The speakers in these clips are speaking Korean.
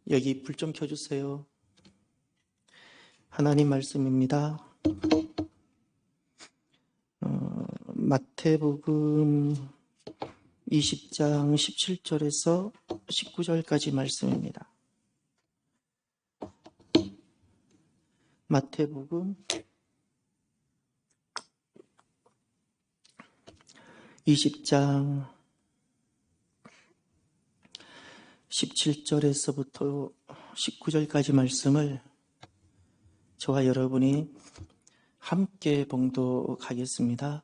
여기 불 좀 켜주세요. 하나님 말씀입니다. 마태복음 20장 17절에서 19절까지 말씀입니다. 마태복음 20장 17절에서부터 19절까지 말씀을 저와 여러분이 함께 봉독하겠습니다.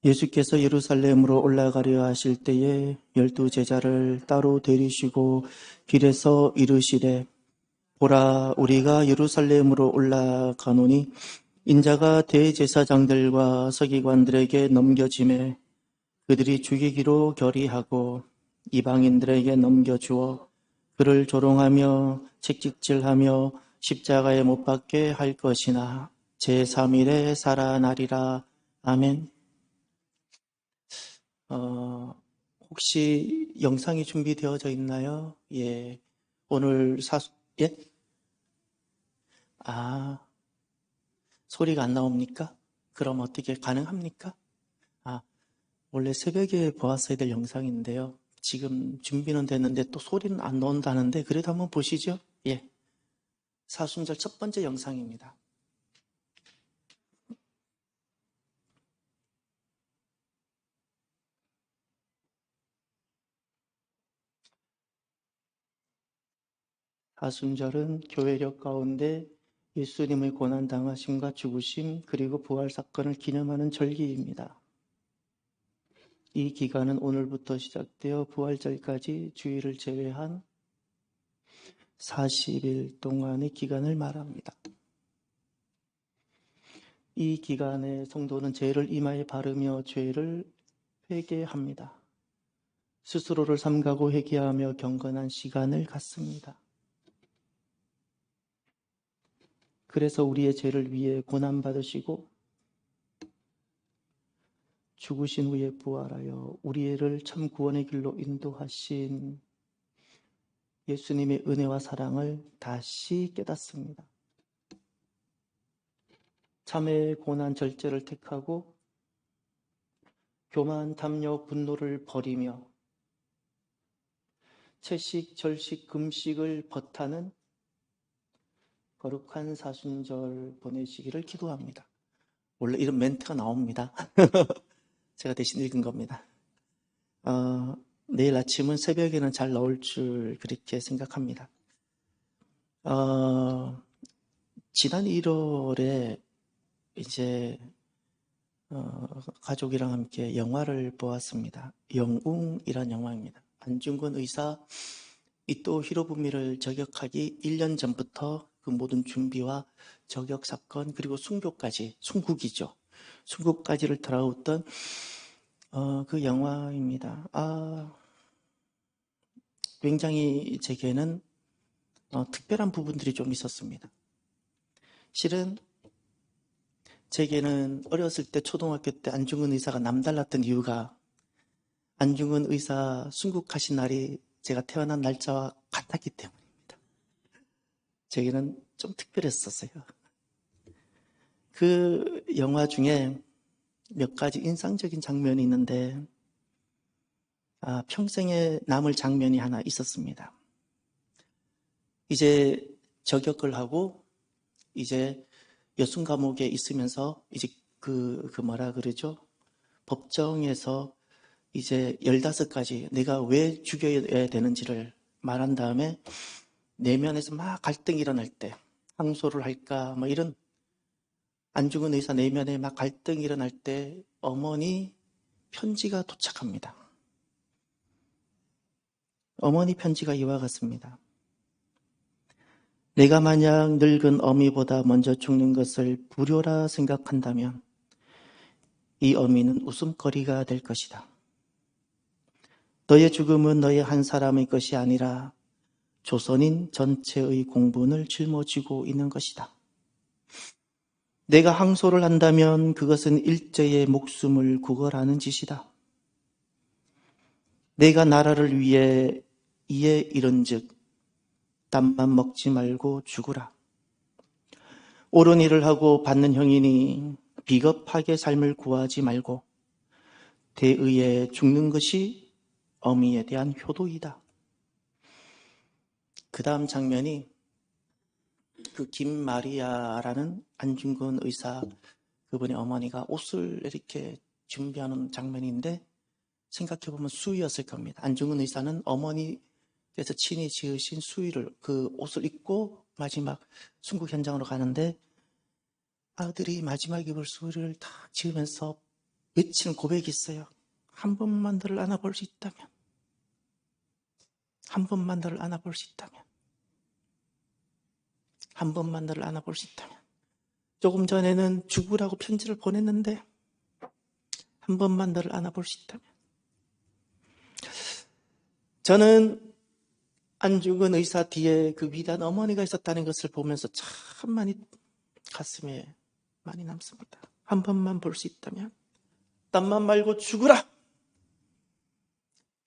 예수께서 예루살렘으로 올라가려 하실 때에 12 제자를 따로 데리시고 길에서 이르시되 보라, 우리가 예루살렘으로 올라가노니 인자가 대제사장들과 서기관들에게 넘겨지매 그들이 죽이기로 결의하고 이방인들에게 넘겨주어 그를 조롱하며 채찍질하며 십자가에 못 박게 할 것이나 제3일에 살아나리라. 아멘. 혹시 영상이 준비되어져 있나요? 예. 오늘 예? 소리가 안 나옵니까? 그럼 어떻게 가능합니까? 원래 새벽에 보았어야 될 영상인데요. 지금 준비는 됐는데 또 소리는 안 나온다는데 그래도 한번 보시죠. 예. 사순절 첫 번째 영상입니다. 사순절은 교회력 가운데 예수님의 고난당하심과 죽으심 그리고 부활 사건을 기념하는 절기입니다. 이 기간은 오늘부터 시작되어 부활절까지 주일을 제외한 40일 동안의 기간을 말합니다. 이 기간에 성도는 죄를 이마에 바르며 죄를 회개합니다. 스스로를 삼가고 회개하며 경건한 시간을 갖습니다. 그래서 우리의 죄를 위해 고난받으시고 죽으신 후에 부활하여 우리를 참 구원의 길로 인도하신 예수님의 은혜와 사랑을 다시 깨닫습니다. 참회, 고난, 절제를 택하고 교만, 탐욕, 분노를 버리며 채식, 절식, 금식을 벗하는 거룩한 사순절 보내시기를 기도합니다. 원래 이런 멘트가 나옵니다. 제가 대신 읽은 겁니다. 내일 아침은 새벽에는 잘 나올 줄 그렇게 생각합니다. 지난 1월에 이제 가족이랑 함께 영화를 보았습니다. 영웅이란 영화입니다. 안중근 의사 이토 히로부미를 저격하기 1년 전부터 그 모든 준비와 저격 사건 그리고 순교까지, 순국이죠. 순국까지를 돌아왔던 그 영화입니다. 굉장히 제게는 특별한 부분들이 좀 있었습니다. 실은 제게는 어렸을 때 초등학교 때 안중근 의사가 남달랐던 이유가 안중근 의사 순국하신 날이 제가 태어난 날짜와 같았기 때문입니다. 제게는 좀 특별했었어요. 그 영화 중에 몇 가지 인상적인 장면이 있는데 평생에 남을 장면이 하나 있었습니다. 이제 저격을 하고 이제 여순 감옥에 있으면서 이제 그 뭐라 그러죠? 법정에서 이제 15가지 내가 왜 죽여야 되는지를 말한 다음에 내면에서 막 갈등이 일어날 때 항소를 할까 뭐 이런 안중근 의사 내면에 막 갈등이 일어날 때 어머니 편지가 도착합니다. 어머니 편지가 이와 같습니다. 내가 만약 늙은 어미보다 먼저 죽는 것을 불효라 생각한다면 이 어미는 웃음거리가 될 것이다. 너의 죽음은 너의 한 사람의 것이 아니라 조선인 전체의 공분을 짊어지고 있는 것이다. 내가 항소를 한다면 그것은 일제의 목숨을 구걸하는 짓이다. 내가 나라를 위해 이에 이른즉 땀만 먹지 말고 죽으라. 옳은 일을 하고 받는 형이니 비겁하게 삶을 구하지 말고 대의에 죽는 것이 어미에 대한 효도이다. 그 다음 장면이 그 김마리아라는 안중근 의사, 그분의 어머니가 옷을 이렇게 준비하는 장면인데, 생각해보면 수의였을 겁니다. 안중근 의사는 어머니께서 친히 지으신 수의를, 그 옷을 입고 마지막 순국 현장으로 가는데, 아들이 마지막 입을 수의를 다 지으면서 외치는 고백이 있어요. 한 번만 너를 안아볼 수 있다면, 한 번만 너를 안아볼 수 있다면, 한 번만 너를 안아볼 수 있다면. 조금 전에는 죽으라고 편지를 보냈는데 한 번만 너를 안아볼 수 있다면. 저는 안중근 의사 뒤에 그 위대한 어머니가 있었다는 것을 보면서 참 많이 가슴에 많이 남습니다. 한 번만 볼 수 있다면, 땀만 말고 죽으라.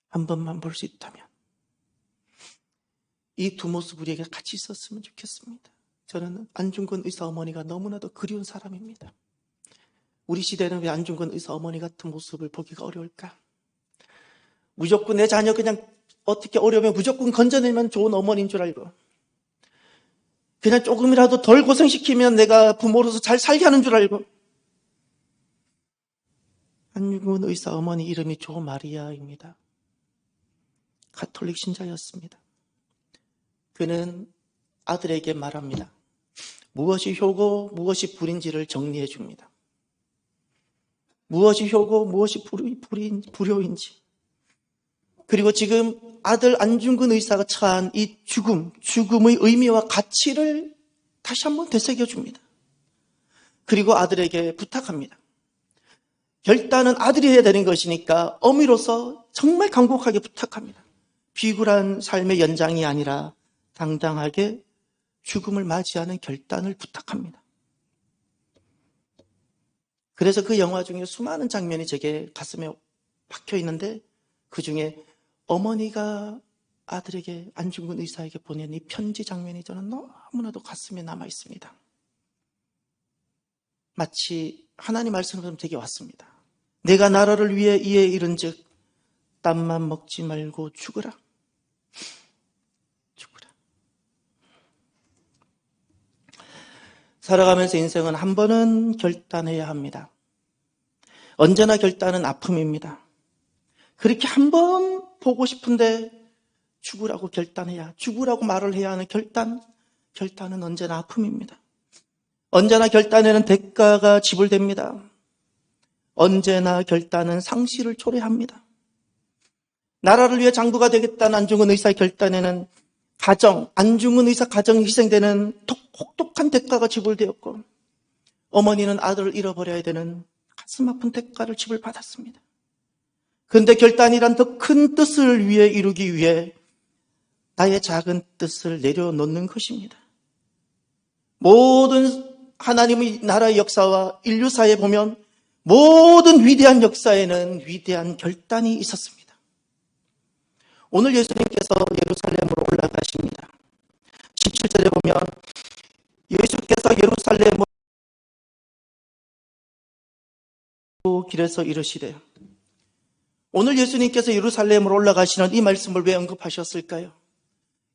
한 번만 볼 수 있다면. 이 두 모습 우리에게 같이 있었으면 좋겠습니다. 저는 안중근 의사 어머니가 너무나도 그리운 사람입니다. 우리 시대는 왜 안중근 의사 어머니 같은 모습을 보기가 어려울까? 무조건 내 자녀 그냥 어떻게 어려우면 무조건 건져내면 좋은 어머니인 줄 알고, 그냥 조금이라도 덜 고생시키면 내가 부모로서 잘 살게 하는 줄 알고. 안중근 의사 어머니 이름이 조 마리아입니다. 가톨릭 신자였습니다. 그는 아들에게 말합니다. 무엇이 효고 무엇이 불인지를 정리해 줍니다. 무엇이 효고 무엇이 불효인지. 그리고 지금 아들 안중근 의사가 처한 이 죽음의 의미와 가치를 다시 한번 되새겨 줍니다. 그리고 아들에게 부탁합니다. 결단은 아들이 해야 되는 것이니까 어미로서 정말 간곡하게 부탁합니다. 비굴한 삶의 연장이 아니라 당당하게 죽음을 맞이하는 결단을 부탁합니다. 그래서 그 영화 중에 수많은 장면이 제게 가슴에 박혀 있는데, 그 중에 어머니가 아들에게, 안중근 의사에게 보낸 이 편지 장면이 저는 너무나도 가슴에 남아 있습니다. 마치 하나님 말씀처럼 되게 왔습니다. 내가 나라를 위해 이에 이른즉 땀만 먹지 말고 죽으라. 죽으라. 살아가면서 인생은 한 번은 결단해야 합니다. 언제나 결단은 아픔입니다. 그렇게 한 번 보고 싶은데 죽으라고 결단해야, 죽으라고 말을 해야 하는 결단은 언제나 아픔입니다. 언제나 결단에는 대가가 지불됩니다. 언제나 결단은 상실을 초래합니다. 나라를 위해 장부가 되겠다는 안중근 의사의 결단에는 안중근 의사 가정이 희생되는 혹독한 대가가 지불되었고, 어머니는 아들을 잃어버려야 되는 가슴 아픈 대가를 지불받았습니다. 그런데 결단이란 더 큰 뜻을 위해 이루기 위해 나의 작은 뜻을 내려놓는 것입니다. 모든 하나님의 나라의 역사와 인류사에 보면 모든 위대한 역사에는 위대한 결단이 있었습니다. 오늘 예수님께서 예루살렘으로 올라가십니다. 17절에 보면 예수께서 예루살렘으로 길에서 이르시되, 오늘 예수님께서 예루살렘으로 올라가시는 이 말씀을 왜 언급하셨을까요?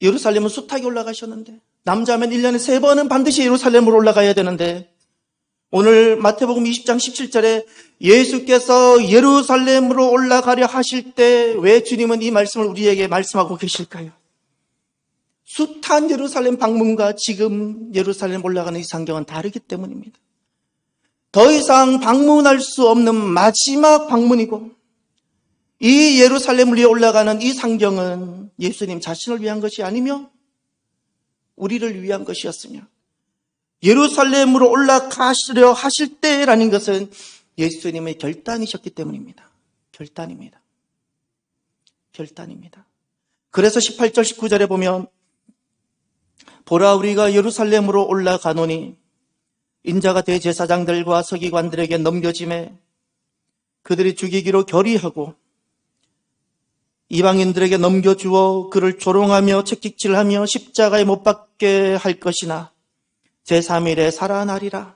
예루살렘은 숱하게 올라가셨는데, 남자면 1년에 3번은 반드시 예루살렘으로 올라가야 되는데, 오늘 마태복음 20장 17절에 예수께서 예루살렘으로 올라가려 하실 때 왜 주님은 이 말씀을 우리에게 말씀하고 계실까요? 숱한 예루살렘 방문과 지금 예루살렘 올라가는 이 상경은 다르기 때문입니다. 더 이상 방문할 수 없는 마지막 방문이고, 이 예루살렘 위에 올라가는 이 상경은 예수님 자신을 위한 것이 아니며 우리를 위한 것이었으며, 예루살렘으로 올라가시려 하실 때라는 것은 예수님의 결단이셨기 때문입니다. 결단입니다. 그래서 18절 19절에 보면 보라, 우리가 예루살렘으로 올라가노니 인자가 대제사장들과 서기관들에게 넘겨짐에 그들이 죽이기로 결의하고 이방인들에게 넘겨주어 그를 조롱하며 채찍질하며 십자가에 못 박게 할 것이나 제3일에 살아나리라.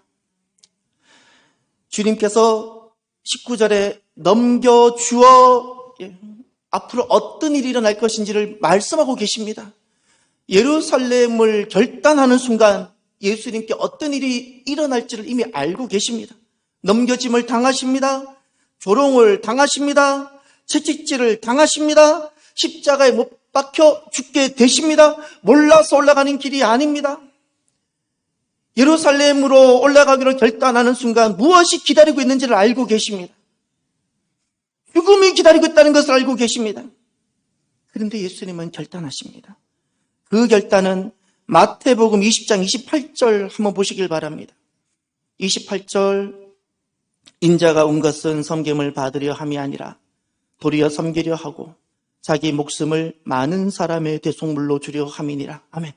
주님께서 19절에 넘겨주어 앞으로 어떤 일이 일어날 것인지를 말씀하고 계십니다. 예루살렘을 결단하는 순간 예수님께 어떤 일이 일어날지를 이미 알고 계십니다. 넘겨짐을 당하십니다. 조롱을 당하십니다. 채찍질을 당하십니다. 십자가에 못 박혀 죽게 되십니다. 몰라서 올라가는 길이 아닙니다. 예루살렘으로 올라가기를 결단하는 순간 무엇이 기다리고 있는지를 알고 계십니다. 죽음이 기다리고 있다는 것을 알고 계십니다. 그런데 예수님은 결단하십니다. 그 결단은 마태복음 20장 28절 한번 보시길 바랍니다. 28절, 인자가 온 것은 섬김을 받으려 함이 아니라 도리어 섬기려 하고 자기 목숨을 많은 사람의 대속물로 주려 함이니라. 아멘.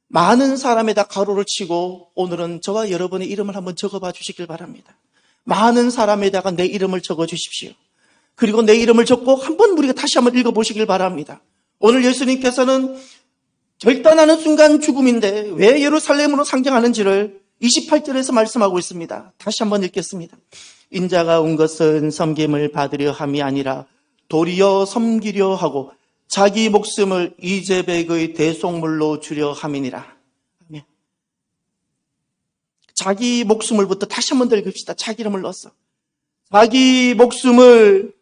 많은 사람에다 가로를 치고 오늘은 저와 여러분의 이름을 한번 적어봐 주시길 바랍니다. 많은 사람에다가 내 이름을 적어 주십시오. 그리고 내 이름을 적고 한번 우리가 다시 한번 읽어보시길 바랍니다. 오늘 예수님께서는 결단하는 순간 죽음인데 왜 예루살렘으로 상징하는지를 28절에서 말씀하고 있습니다. 다시 한번 읽겠습니다. 인자가 온 것은 섬김을 받으려 함이 아니라 도리어 섬기려 하고 자기 목숨을 이제백의 대속물로 주려 함이니라. 아멘. 자기 목숨을부터 다시 한번 더 읽읍시다. 자기 이름을 넣었어. 자기 목숨을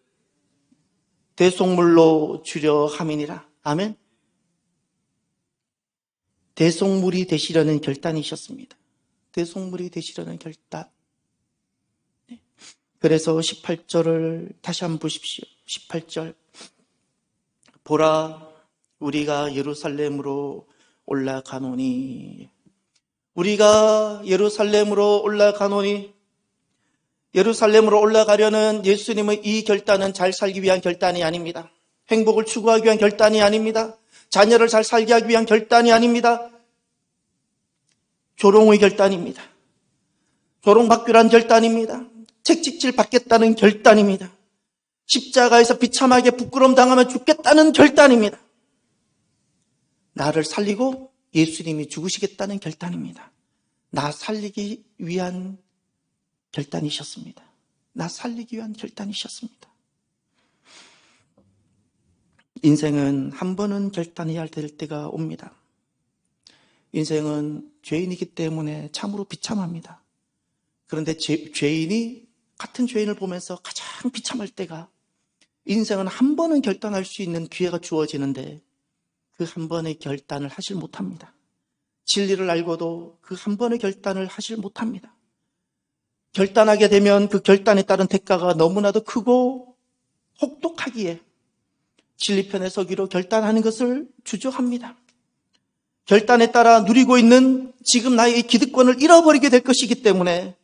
대속물로 주려 함이니라. 아멘. 대속물이 되시려는 결단이셨습니다. 대속물이 되시려는 결단. 그래서 18절을 다시 한번 보십시오. 18절. 보라, 우리가 예루살렘으로 올라가노니. 우리가 예루살렘으로 올라가노니. 예루살렘으로 올라가려는 예수님의 이 결단은 잘 살기 위한 결단이 아닙니다. 행복을 추구하기 위한 결단이 아닙니다. 자녀를 잘 살게 하기 위한 결단이 아닙니다. 조롱의 결단입니다. 조롱받기란 결단입니다. 채찍질 받겠다는 결단입니다. 십자가에서 비참하게 부끄러움 당하면 죽겠다는 결단입니다. 나를 살리고 예수님이 죽으시겠다는 결단입니다. 나 살리기 위한 결단이셨습니다. 나 살리기 위한 결단이셨습니다. 인생은 한 번은 결단해야 될 때가 옵니다. 인생은 죄인이기 때문에 참으로 비참합니다. 그런데 죄인이 같은 죄인을 보면서 가장 비참할 때가 인생은 한 번은 결단할 수 있는 기회가 주어지는데 그 한 번의 결단을 하질 못합니다. 진리를 알고도 그 한 번의 결단을 하질 못합니다. 결단하게 되면 그 결단에 따른 대가가 너무나도 크고 혹독하기에 진리편에 서기로 결단하는 것을 주저합니다. 결단에 따라 누리고 있는 지금 나의 기득권을 잃어버리게 될 것이기 때문에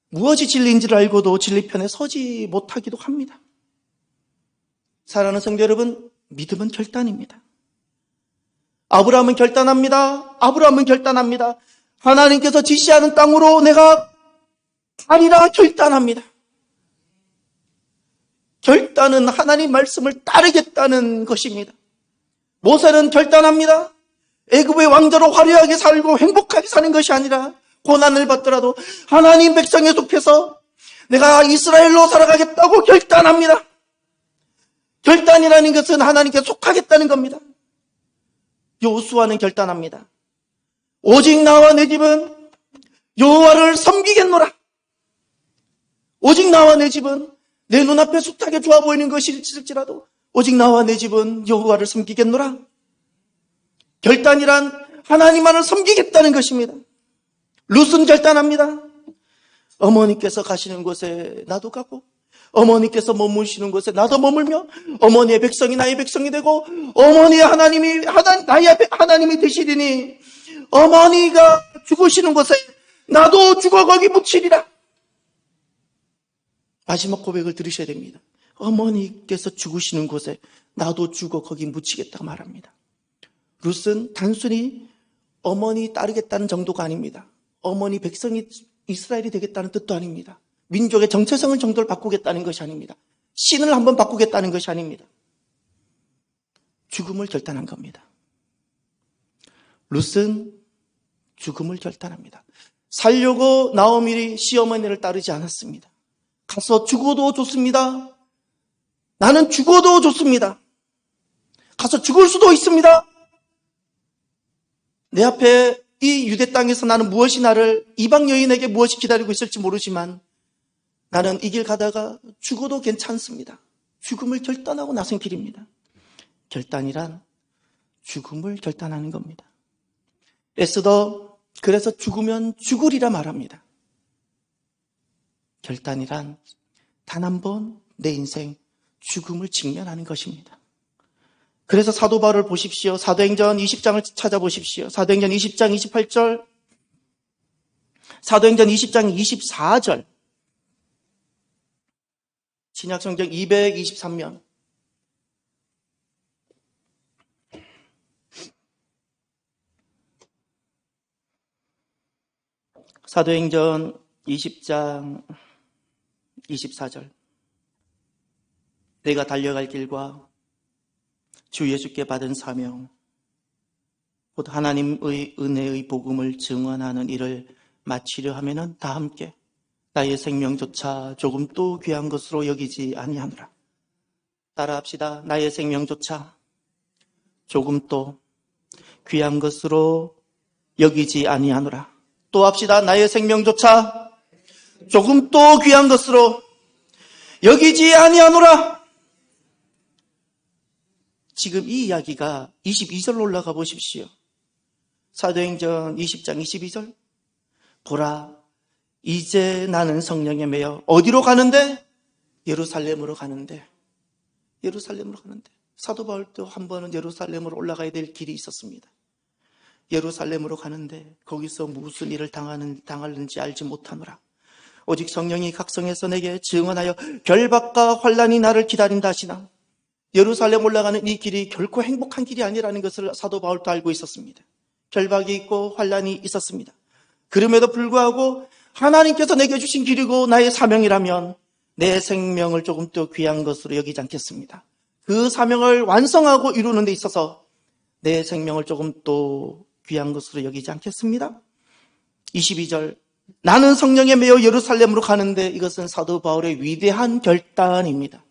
무엇이 진리인지를 알고도 진리편에 서지 못하기도 합니다. 사랑하는 성도 여러분, 믿음은 결단입니다. 아브라함은 결단합니다. 아브라함은 결단합니다. 하나님께서 지시하는 땅으로 내가 가리라 결단합니다. 결단은 하나님 말씀을 따르겠다는 것입니다. 모세는 결단합니다. 애굽의 왕자로 화려하게 살고 행복하게 사는 것이 아니라 고난을 받더라도 하나님 백성에 속해서 내가 이스라엘로 살아가겠다고 결단합니다. 결단이라는 것은 하나님께 속하겠다는 겁니다. 여호수아는 결단합니다. 오직 나와 내 집은 여호와를 섬기겠노라. 오직 나와 내 집은 내 눈앞에 숱하게 좋아 보이는 것이 있을지라도 오직 나와 내 집은 여호와를 섬기겠노라. 결단이란 하나님만을 섬기겠다는 것입니다. 룻은 결단합니다. 어머니께서 가시는 곳에 나도 가고 어머니께서 머무시는 곳에 나도 머물며 어머니의 백성이 나의 백성이 되고 어머니의 하나님이 나의 하나님이 되시리니 어머니가 죽으시는 곳에 나도 죽어 거기 묻히리라. 마지막 고백을 들으셔야 됩니다. 어머니께서 죽으시는 곳에 나도 죽어 거기 묻히겠다고 말합니다. 룻은 단순히 어머니 따르겠다는 정도가 아닙니다. 어머니 백성이 이스라엘이 되겠다는 뜻도 아닙니다. 민족의 정체성을 정도를 바꾸겠다는 것이 아닙니다. 신을 한번 바꾸겠다는 것이 아닙니다. 죽음을 결단한 겁니다. 룻은 죽음을 결단합니다. 살려고 나오밀이 시어머니를 따르지 않았습니다. 가서 죽어도 좋습니다. 나는 죽어도 좋습니다. 가서 죽을 수도 있습니다. 내 앞에 이 유대 땅에서 나는 무엇이 나를 이방 여인에게 무엇이 기다리고 있을지 모르지만 나는 이 길 가다가 죽어도 괜찮습니다. 죽음을 결단하고 나선 길입니다. 결단이란 죽음을 결단하는 겁니다. 에스더 그래서 죽으면 죽으리라 말합니다. 결단이란 단 한 번 내 인생 죽음을 직면하는 것입니다. 그래서 사도 바울을 보십시오. 사도행전 20장을 찾아보십시오. 사도행전 20장 28절, 사도행전 20장 24절, 신약성경 223면, 사도행전 20장 24절, 내가 달려갈 길과 주 예수께 받은 사명, 곧 하나님의 은혜의 복음을 증언하는 일을 마치려 하면은 다 함께 나의 생명조차 조금도 귀한 것으로 여기지 아니하노라. 따라합시다. 나의 생명조차 조금도 귀한 것으로 여기지 아니하노라. 또 합시다. 나의 생명조차 조금도 귀한 것으로 여기지 아니하노라. 지금 이 이야기가 22절로 올라가 보십시오. 사도행전 20장 22절. 보라, 이제 나는 성령에 매여 어디로 가는데? 예루살렘으로 가는데. 예루살렘으로 가는데. 사도 바울도 한 번은 예루살렘으로 올라가야 될 길이 있었습니다. 예루살렘으로 가는데 거기서 무슨 일을 당하는지 알지 못하노라. 오직 성령이 각성해서 내게 증언하여 결박과 환난이 나를 기다린다 하시나. 예루살렘 올라가는 이 길이 결코 행복한 길이 아니라는 것을 사도 바울도 알고 있었습니다. 결박이 있고 환난이 있었습니다. 그럼에도 불구하고 하나님께서 내게 주신 길이고 나의 사명이라면 내 생명을 조금 더 귀한 것으로 여기지 않겠습니다. 그 사명을 완성하고 이루는 데 있어서 내 생명을 조금 더 귀한 것으로 여기지 않겠습니다. 22절, 나는 성령에 매여 예루살렘으로 가는데, 이것은 사도 바울의 위대한 결단입니다.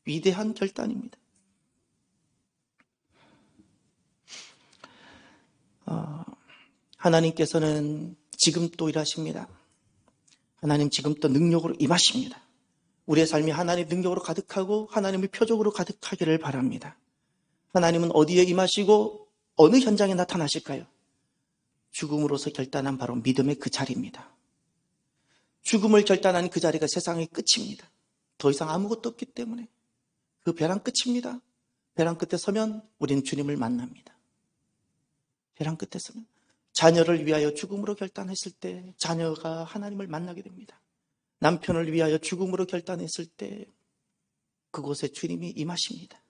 위대한 결단입니다. 하나님께서는 지금 또 일하십니다. 하나님 지금 또 능력으로 임하십니다. 우리의 삶이 하나님의 능력으로 가득하고 하나님의 표적으로 가득하기를 바랍니다. 하나님은 어디에 임하시고 어느 현장에 나타나실까요? 죽음으로서 결단한 바로 믿음의 그 자리입니다. 죽음을 결단한 그 자리가 세상의 끝입니다. 더 이상 아무것도 없기 때문에 그 벼랑 끝입니다. 벼랑 끝에 서면 우리는 주님을 만납니다. 벼랑 끝에 서면 자녀를 위하여 죽음으로 결단했을 때 자녀가 하나님을 만나게 됩니다. 남편을 위하여 죽음으로 결단했을 때 그곳에 주님이 임하십니다.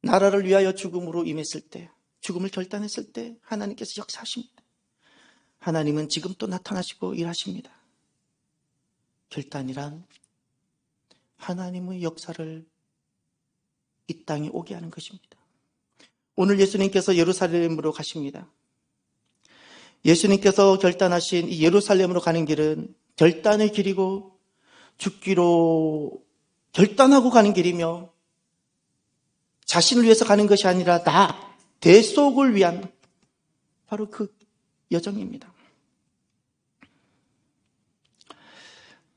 나라를 위하여 죽음으로 임했을 때, 죽음을 결단했을 때 하나님께서 역사하십니다. 하나님은 지금 또 나타나시고 일하십니다. 결단이란 하나님의 역사를 이 땅에 오게 하는 것입니다. 오늘 예수님께서 예루살렘으로 가십니다. 예수님께서 결단하신 이 예루살렘으로 가는 길은 결단의 길이고 죽기로 결단하고 가는 길이며 자신을 위해서 가는 것이 아니라 나, 대속을 위한 바로 그 여정입니다.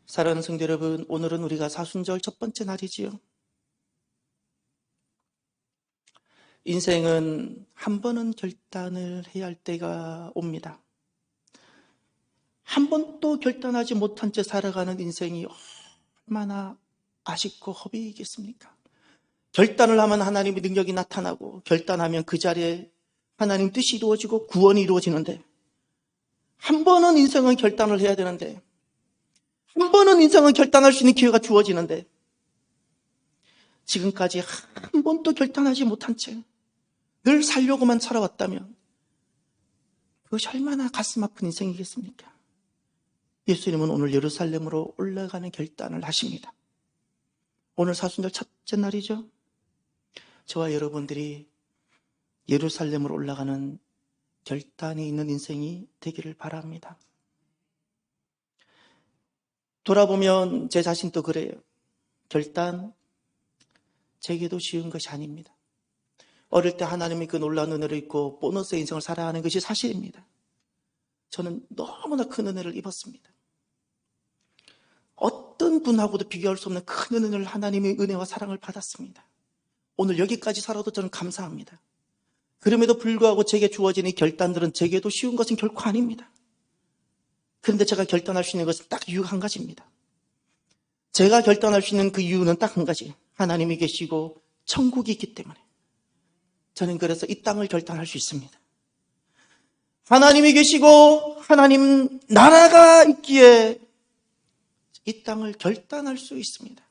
사랑하는 성도 여러분, 오늘은 우리가 사순절 첫 번째 날이지요. 인생은 한 번은 결단을 해야 할 때가 옵니다. 한 번도 결단하지 못한 채 살아가는 인생이 얼마나 아쉽고 허비이겠습니까? 결단을 하면 하나님의 능력이 나타나고 결단하면 그 자리에 하나님 뜻이 이루어지고 구원이 이루어지는데 한 번은 인생은 결단을 해야 되는데 한 번은 인생은 결단할 수 있는 기회가 주어지는데 지금까지 한 번도 결단하지 못한 채 늘 살려고만 살아왔다면 그것이 얼마나 가슴 아픈 인생이겠습니까? 예수님은 오늘 예루살렘으로 올라가는 결단을 하십니다. 오늘 사순절 첫째 날이죠. 저와 여러분들이 예루살렘으로 올라가는 결단이 있는 인생이 되기를 바랍니다. 돌아보면 제 자신도 그래요. 결단, 제게도 쉬운 것이 아닙니다. 어릴 때 하나님의 그 놀라운 은혜를 입고 보너스 인생을 살아가는 것이 사실입니다. 저는 너무나 큰 은혜를 입었습니다. 어떤 분하고도 비교할 수 없는 큰 은혜를 하나님의 은혜와 사랑을 받았습니다. 오늘 여기까지 살아도 저는 감사합니다. 그럼에도 불구하고 제게 주어진 이 결단들은 제게도 쉬운 것은 결코 아닙니다. 그런데 제가 결단할 수 있는 것은 딱 이유가 한 가지입니다. 제가 결단할 수 있는 그 이유는 딱 한 가지. 하나님이 계시고 천국이 있기 때문에. 저는 그래서 이 땅을 결단할 수 있습니다. 하나님이 계시고 하나님 나라가 있기에 이 땅을 결단할 수 있습니다.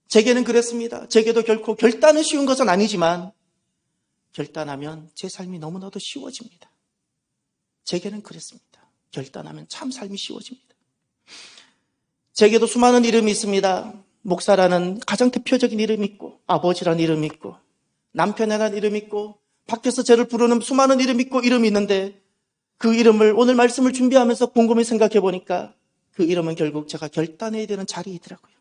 제게는 그랬습니다. 제게도 결코 결단은 쉬운 것은 아니지만 결단하면 제 삶이 너무나도 쉬워집니다. 제게는 그랬습니다. 결단하면 참 삶이 쉬워집니다. 제게도 수많은 이름이 있습니다. 목사라는 가장 대표적인 이름이 있고, 아버지라는 이름이 있고, 남편이라는 이름이 있고, 밖에서 저를 부르는 수많은 이름이 있고 이름이 있는데 그 이름을 오늘 말씀을 준비하면서 곰곰이 생각해 보니까 그 이름은 결국 제가 결단해야 되는 자리이더라고요.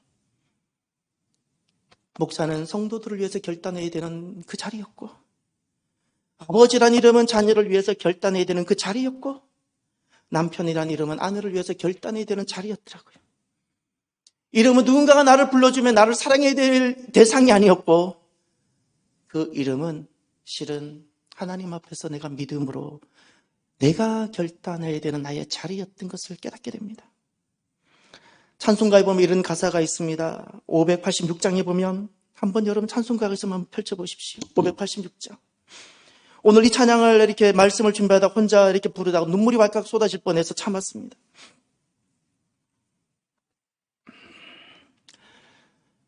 목사는 성도들을 위해서 결단해야 되는 그 자리였고, 아버지란 이름은 자녀를 위해서 결단해야 되는 그 자리였고, 남편이란 이름은 아내를 위해서 결단해야 되는 자리였더라고요. 이름은 누군가가 나를 불러주면 나를 사랑해야 될 대상이 아니었고, 그 이름은 실은 하나님 앞에서 내가 믿음으로 내가 결단해야 되는 나의 자리였던 것을 깨닫게 됩니다. 찬송가에 보면 이런 가사가 있습니다. 586장에 보면 한번 여러분 찬송가에서 한번 펼쳐보십시오. 586장. 오늘 이 찬양을 이렇게 말씀을 준비하다 혼자 이렇게 부르다가 눈물이 왈칵 쏟아질 뻔해서 참았습니다.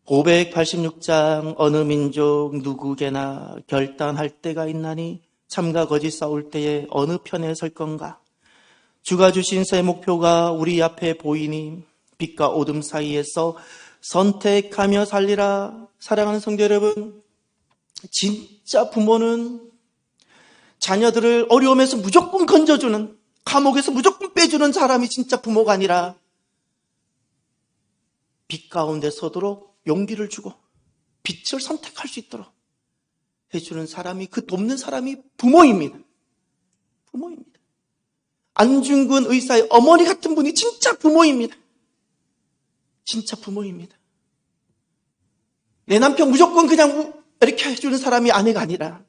586장 어느 민족 누구게나 결단할 때가 있나니 참과 거짓 싸울 때에 어느 편에 설 건가. 주가 주신 새 목표가 우리 앞에 보이니 빛과 어둠 사이에서 선택하며 살리라. 사랑하는 성도 여러분, 진짜 부모는 자녀들을 어려움에서 무조건 건져주는, 감옥에서 무조건 빼주는 사람이 진짜 부모가 아니라 빛 가운데 서도록 용기를 주고 빛을 선택할 수 있도록 해주는 사람이, 그 돕는 사람이 부모입니다. 부모입니다. 안중근 의사의 어머니 같은 분이 진짜 부모입니다. 진짜 부모입니다. 내 남편 무조건 그냥 이렇게 해주는 사람이 아내가 아니라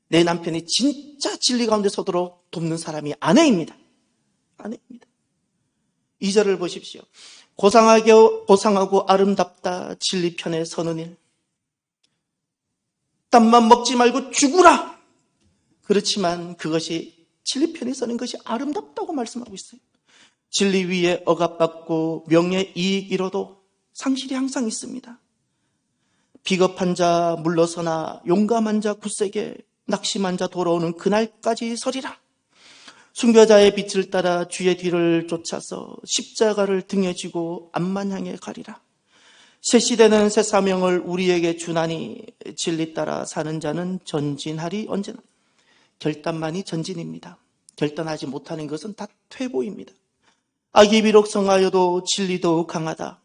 내 남편이 진짜 진리 가운데 서도록 돕는 사람이 아내입니다. 아내입니다. 2절을 보십시오. 고상하고 아름답다 진리 편에 서는 일. 땀만 먹지 말고 죽으라. 그렇지만 그것이 진리 편에 서는 것이 아름답다고 말씀하고 있어요. 진리 위에 억압받고 명예 이익 잃어도 상실이 항상 있습니다. 비겁한 자 물러서나 용감한 자 굳세게, 낙심한 자 돌아오는 그날까지 서리라. 순교자의 빛을 따라 주의 뒤를 쫓아서 십자가를 등에 지고 앞만 향해 가리라. 새 시대는 새 사명을 우리에게 주나니 진리 따라 사는 자는 전진하리. 언제나 결단만이 전진입니다. 결단하지 못하는 것은 다 퇴보입니다. 악이 비록 성하여도 진리도 강하다.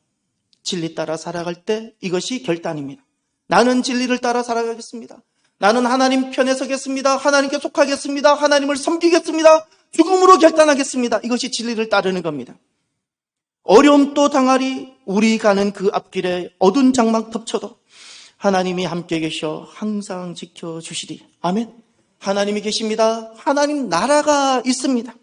진리 따라 살아갈 때 이것이 결단입니다. 나는 진리를 따라 살아가겠습니다. 나는 하나님 편에 서겠습니다. 하나님께 속하겠습니다. 하나님을 섬기겠습니다. 죽음으로 결단하겠습니다. 이것이 진리를 따르는 겁니다. 어려움도 당하리. 우리 가는 그 앞길에 어두운 장막 덮쳐도 하나님이 함께 계셔 항상 지켜주시리. 아멘. 하나님이 계십니다. 하나님 나라가 있습니다.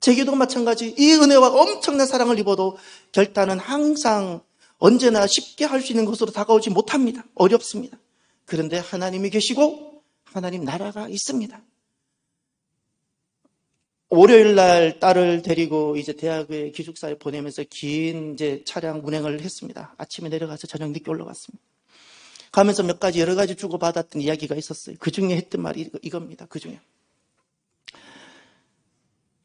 제게도 마찬가지 이 은혜와 엄청난 사랑을 입어도 결단은 항상 언제나 쉽게 할 수 있는 것으로 다가오지 못합니다. 어렵습니다. 그런데 하나님이 계시고 하나님 나라가 있습니다. 월요일 날 딸을 데리고 이제 대학의 기숙사에 보내면서 긴 이제 차량 운행을 했습니다. 아침에 내려가서 저녁 늦게 올라갔습니다. 가면서 몇 가지 여러 가지 주고받았던 이야기가 있었어요. 그 중에 했던 말이 이겁니다. 그 중에.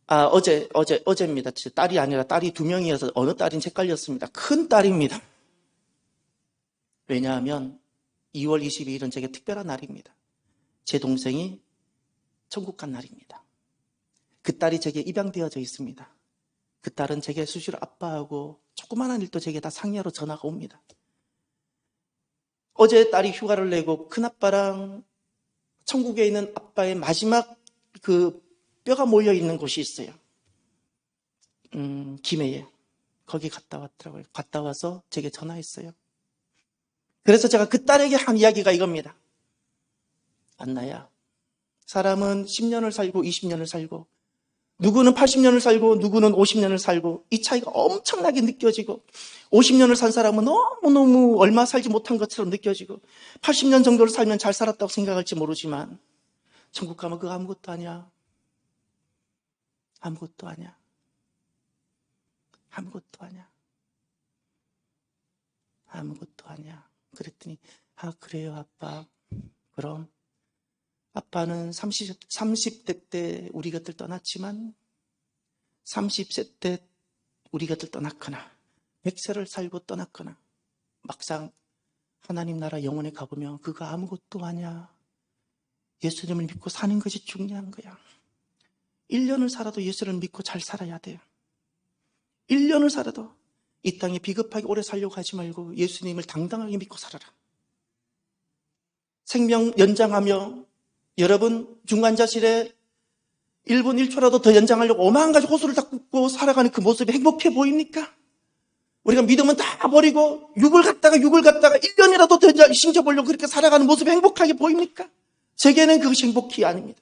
어제입니다. 딸이 아니라 딸이 2명이어서 어느 딸인지 헷갈렸습니다. 큰 딸입니다. 왜냐하면 2월 22일은 제게 특별한 날입니다. 제 동생이 천국 간 날입니다. 그 딸이 제게 입양되어져 있습니다. 그 딸은 제게 수시로 아빠하고 조그마한 일도 제게 다 상의하러 전화가 옵니다. 어제 딸이 휴가를 내고 큰아빠랑 천국에 있는 아빠의 마지막 그 뼈가 모여 있는 곳이 있어요. 김해에. 거기 갔다 왔더라고요. 갔다 와서 제게 전화했어요. 그래서 제가 그 딸에게 한 이야기가 이겁니다. 안나야, 사람은 10년을 살고 20년을 살고 누구는 80년을 살고 누구는 50년을 살고 이 차이가 엄청나게 느껴지고 50년을 산 사람은 너무너무 얼마 살지 못한 것처럼 느껴지고 80년 정도를 살면 잘 살았다고 생각할지 모르지만 천국 가면 그거 아무것도 아니야. 아무것도 아니야. 아무것도 아니야. 아무것도 아니야. 그랬더니 그래요 아빠. 그럼 아빠는 30대 때 우리 곁을 떠났지만 30세 때 우리 곁을 떠났거나 100세를 살고 떠났거나 막상 하나님 나라 영혼에 가보면 그거 아무것도 아니야. 예수님을 믿고 사는 것이 중요한 거야. 1년을 살아도 예수를 믿고 잘 살아야 돼요. 1년을 살아도 이 땅에 비겁하게 오래 살려고 하지 말고 예수님을 당당하게 믿고 살아라. 생명 연장하며 여러분 중환자실에 1분 1초라도 더 연장하려고 오만 가지 호소를 다 굽고 살아가는 그 모습이 행복해 보입니까? 우리가 믿음은 다 버리고 육을 갖다가 1년이라도 더 심져보려고 그렇게 살아가는 모습이 행복하게 보입니까? 제게는 그것이 행복이 아닙니다.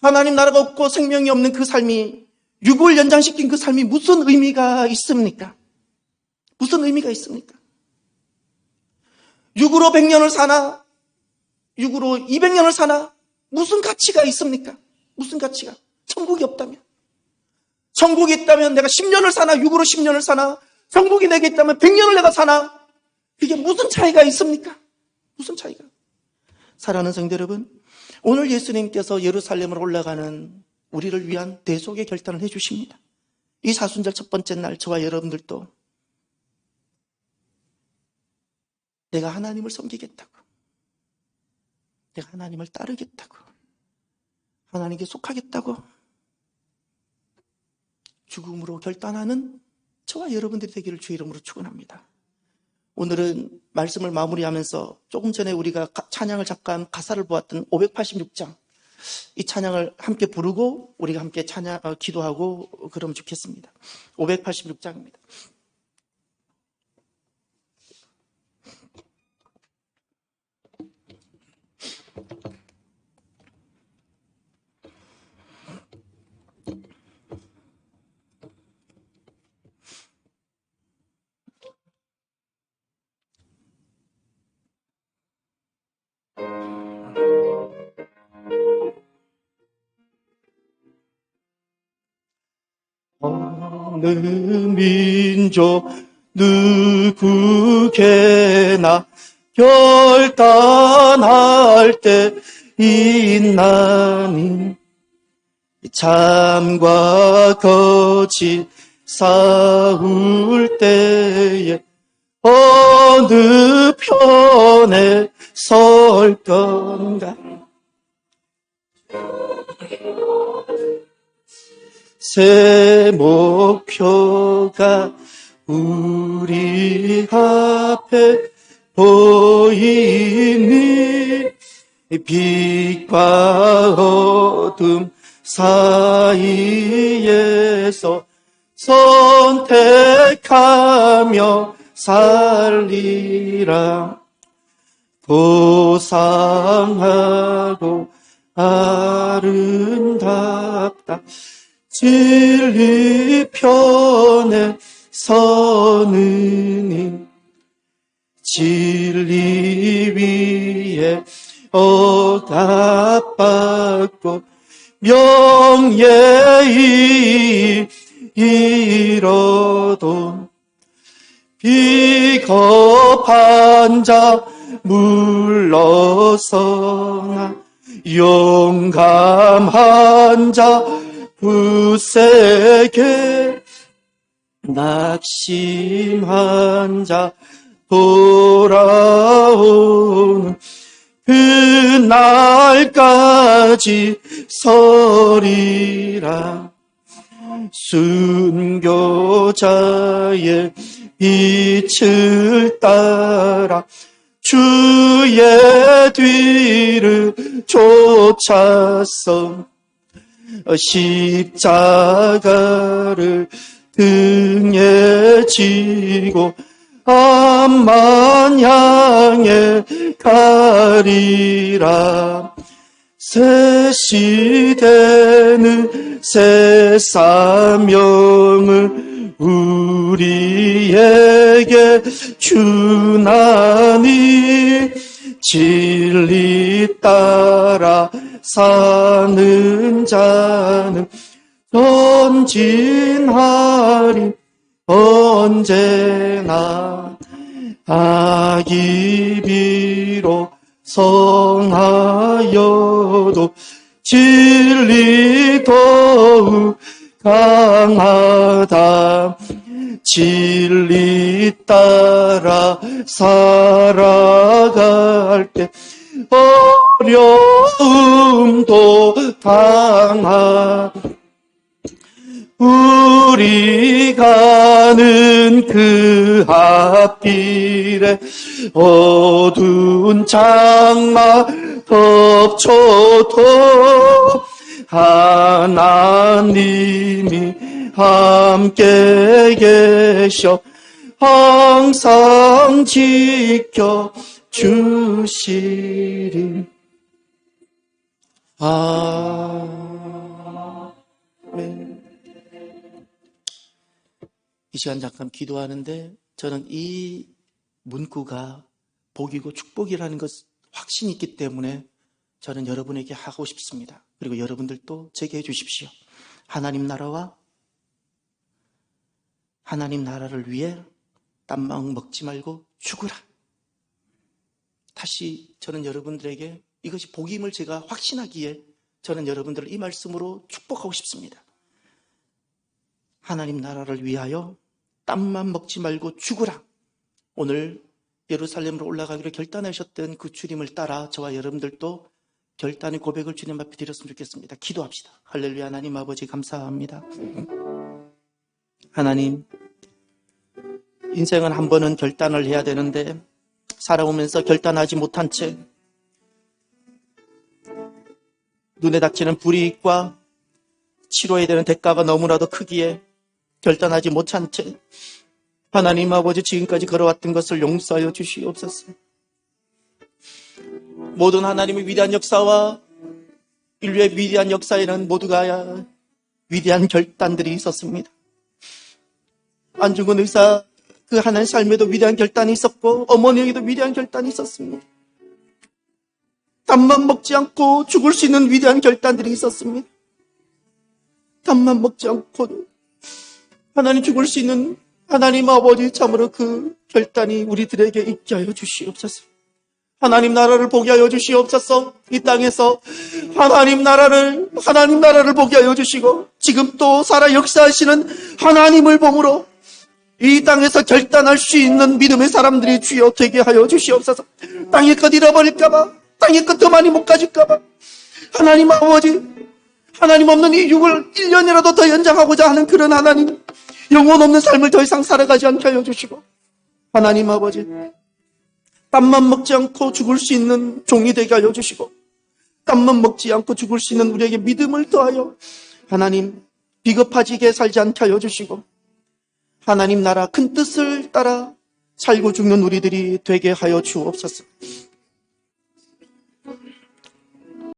하나님 나라가 없고 생명이 없는 그 삶이 육을 연장시킨 그 삶이 무슨 의미가 있습니까? 무슨 의미가 있습니까? 육으로 100년을 사나 육으로 200년을 사나 무슨 가치가 있습니까? 무슨 가치가? 천국이 없다면. 천국이 있다면 내가 10년을 사나 육으로 10년을 사나 천국이 내게 있다면 100년을 내가 사나 그게 무슨 차이가 있습니까? 무슨 차이가? 사랑하는 성도 여러분, 오늘 예수님께서 예루살렘으로 올라가는 우리를 위한 대속의 결단을 해주십니다. 이 사순절 첫 번째 날 저와 여러분들도 내가 하나님을 섬기겠다고, 내가 하나님을 따르겠다고, 하나님께 속하겠다고 죽음으로 결단하는 저와 여러분들이 되기를 주의 이름으로 축원합니다. 오늘은 말씀을 마무리하면서 조금 전에 우리가 찬양을 잠깐 가사를 보았던 586장 이 찬양을 함께 부르고 우리가 함께 기도하고 그러면 좋겠습니다. 586장입니다. 어느 민족 누구게나 결단할 때 있나니 참과 거짓 싸울 때에 어느 편에 설 건가? 새 목표가 우리 앞에 보이니 빛과 어둠 사이에서 선택하며 살리라. 고상하고 아름답다 진리 편에 서느니 진리 위에 억압받고 명예히 이뤄도 비겁한 자 물러서나 용감한 자 굳세게 낙심한 자 돌아오는 그날까지 서리라. 순교자의 빛을 따라 주의 뒤를 쫓았어. 십자가를 등에 지고 암만 향해 가리라. 새 시대는 새 사명을 우리에게 주나니 진리 따라 사는 자는 전진하리 언제나. 악이 비록 성하여도 진리 더욱 강하다. 진리 따라 살아갈 때 어려움도 당하. 우리 가는 그 앞길에 어두운 장마 덮쳐도 하나님이 함께 계셔 항상 지켜 주시리. 아멘. 이 시간 잠깐 기도하는데 저는 이 문구가 복이고 축복이라는 것 확신이 있기 때문에 저는 여러분에게 하고 싶습니다. 그리고 여러분들도 제게 해주십시오. 하나님 나라와 하나님 나라를 위해 땀망 먹지 말고 죽으라. 다시 저는 여러분들에게 이것이 복임을 제가 확신하기에 저는 여러분들을 이 말씀으로 축복하고 싶습니다. 하나님 나라를 위하여 땀만 먹지 말고 죽으라. 오늘 예루살렘으로 올라가기로 결단하셨던 그 주님을 따라 저와 여러분들도 결단의 고백을 주님 앞에 드렸으면 좋겠습니다. 기도합시다. 할렐루야. 하나님 아버지 감사합니다. 하나님, 인생은 한 번은 결단을 해야 되는데 살아오면서 결단하지 못한 채 눈에 닥치는 불이익과 치러야 되는 대가가 너무나도 크기에 결단하지 못한 채 하나님 아버지 지금까지 걸어왔던 것을 용서하여 주시옵소서. 모든 하나님의 위대한 역사와 인류의 위대한 역사에는 모두가 위대한 결단들이 있었습니다. 안중근 의사 그 하나의 삶에도 위대한 결단이 있었고 어머니에게도 위대한 결단이 있었습니다. 밥만 먹지 않고 죽을 수 있는 위대한 결단들이 있었습니다. 밥만 먹지 않고 하나님 죽을 수 있는 하나님 아버지 참으로 그 결단이 우리들에게 있게 하여 주시옵소서. 하나님 나라를 보게 하여 주시옵소서. 이 땅에서 하나님 나라를 보게 하여 주시고 지금 또 살아 역사하시는 하나님을 보므로 이 땅에서 결단할 수 있는 믿음의 사람들이 주여 되게 하여 주시옵소서. 땅의 것 잃어버릴까봐, 땅의 것 더 많이 못 가질까봐 하나님 아버지, 하나님 없는 이 육을 1년이라도 더 연장하고자 하는 그런 하나님, 영혼 없는 삶을 더 이상 살아가지 않게 하여 주시고 하나님 아버지, 땀만 먹지 않고 죽을 수 있는 종이 되게 하여 주시고 땀만 먹지 않고 죽을 수 있는 우리에게 믿음을 더하여 하나님 비겁하지게 살지 않게 하여 주시고 하나님 나라 큰 뜻을 따라 살고 죽는 우리들이 되게 하여 주옵소서.